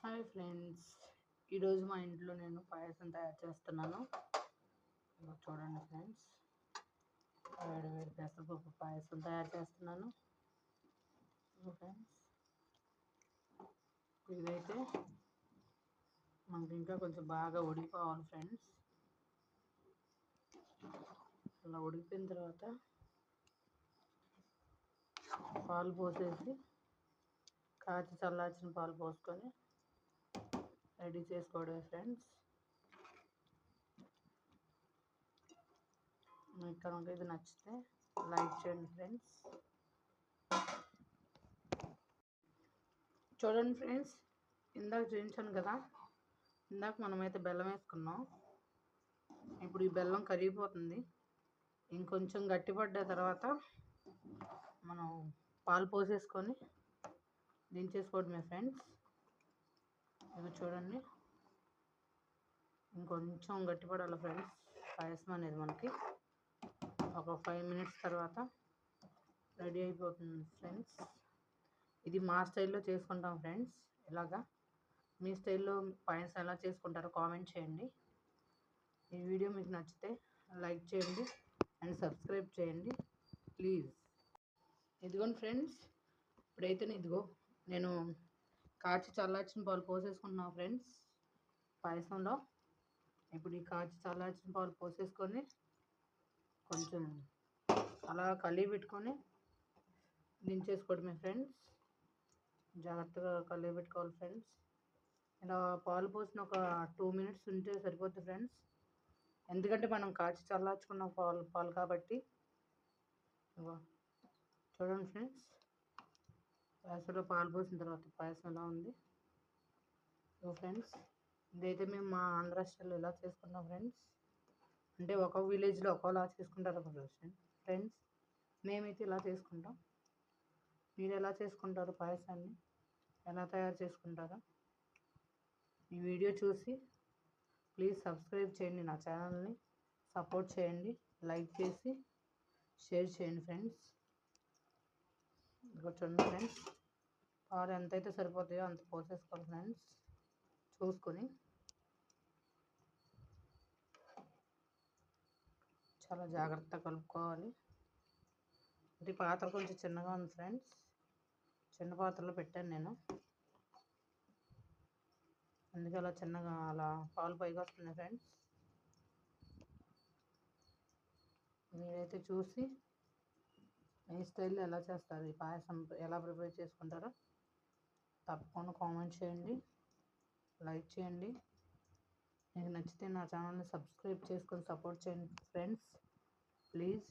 Hi friends, ఈరోజు మా ఇంట్లో నేను పాయసం తయారు చేస్తున్నాను. చూడండి ఫ్రెండ్స్, వేడి వేడి పెసరపప్పు పాయసం తయారు చేస్తున్నాను. ఫ్రెండ్స్, ఇదైతే మనకి ఇంకా కొంచెం బాగా ఉడికిపోవాలి ఫ్రెండ్స్. అలా ఉడికిపోయిన తర్వాత పాలు పోసేసి కాచి చల్లార్చిన పాలు పోసుకొని రెడీ చేసుకోవడమే ఫ్రెండ్స్. మీకు కనుక ఇది నచ్చితే లైక్ చేయండి ఫ్రెండ్స్. చూడండి ఫ్రెండ్స్, ఇందాక చూపించాను కదా, ఇందాక మనమైతే బెల్లం వేసుకున్నాం. ఇప్పుడు ఈ బెల్లం కరిగిపోతుంది. ఇంకొంచెం గట్టిపడ్డ తర్వాత మనం పాలు పోసేసుకొని దించేసుకోవడమే ఫ్రెండ్స్. ఇది చూడండి, ఇంకొంచెం గట్టిపడాలి ఫ్రెండ్స్ పాయసం అనేది. మనకి ఒక 5 మినిట్స్ తర్వాత రెడీ అయిపోతుంది ఫ్రెండ్స్. ఇది మా స్టైల్లో చేసుకుంటాం ఫ్రెండ్స్. ఇలాగా మీ స్టైల్లో పాయసం ఎలా చేసుకుంటారో కామెంట్ చేయండి. ఈ వీడియో మీకు నచ్చితే లైక్ చేయండి అండ్ సబ్స్క్రైబ్ చేయండి ప్లీజ్. ఇదిగోండి ఫ్రెండ్స్, ఇప్పుడైతే నేను కాచి చల్లార్చిన పాలు పోసేసుకుంటున్నాను ఫ్రెండ్స్ పాయసంలో. ఇప్పుడు ఈ కాచి చల్లార్చిన పాలు పోసేసుకొని కొంచెం అలా కలిగి పెట్టుకొని దించేసుకోవడమే ఫ్రెండ్స్. జాగ్రత్తగా కలిగి పెట్టుకోవాలి ఫ్రెండ్స్. ఇలా పాలు పోసిన ఒక 2 మినిట్స్ ఉంటే సరిపోతుంది ఫ్రెండ్స్. ఎందుకంటే మనం కాచి చల్లార్చుకున్న పాలు కాబట్టి. చూడండి ఫ్రెండ్స్, పాయసంలో పాలు పోసిన తర్వాత పాయసం ఎలా ఉంది. ఫ్రెండ్స్, ఇదైతే మేము మా ఆంధ్ర స్టైల్లో ఇలా చేసుకుంటాం ఫ్రెండ్స్. అంటే ఒక విలేజ్లో ఒక్కోలా చేసుకుంటారు ఫ్రెండ్స్. మేమైతే ఇలా చేసుకుంటాం. మీరు ఎలా చేసుకుంటారు పాయసాన్ని, ఎలా తయారు చేసుకుంటారో ఈ వీడియో చూసి ప్లీజ్ సబ్స్క్రైబ్ చేయండి. నా ఛానల్ని సపోర్ట్ చేయండి, లైక్ చేసి షేర్ చేయండి ఫ్రెండ్స్. చూడండి ఫ్రెండ్స్, పాలు ఎంతైతే సరిపోతాయో అంత పోసేసుకోవాలి ఫ్రెండ్స్. చూసుకొని చాలా జాగ్రత్తగా కలుపుకోవాలి. ఇది పాత్ర కొంచెం చిన్నగా ఉంది ఫ్రెండ్స్, చిన్న పాత్రలో పెట్టాను నేను, అందుకే అలా చిన్నగా అలా పాలు పైకి వస్తున్నాయి ఫ్రెండ్స్. మీరైతే చూసి మీ స్టైల్లో ఎలా చేస్తారు, ఈ పాయసం ఎలా ప్రిపేర్ చేసుకుంటారో తప్పకుండా కామెంట్ చేయండి, లైక్ చేయండి. మీకు నచ్చితే నా ఛానల్ని సబ్స్క్రైబ్ చేసుకొని సపోర్ట్ చేయండి ఫ్రెండ్స్ ప్లీజ్.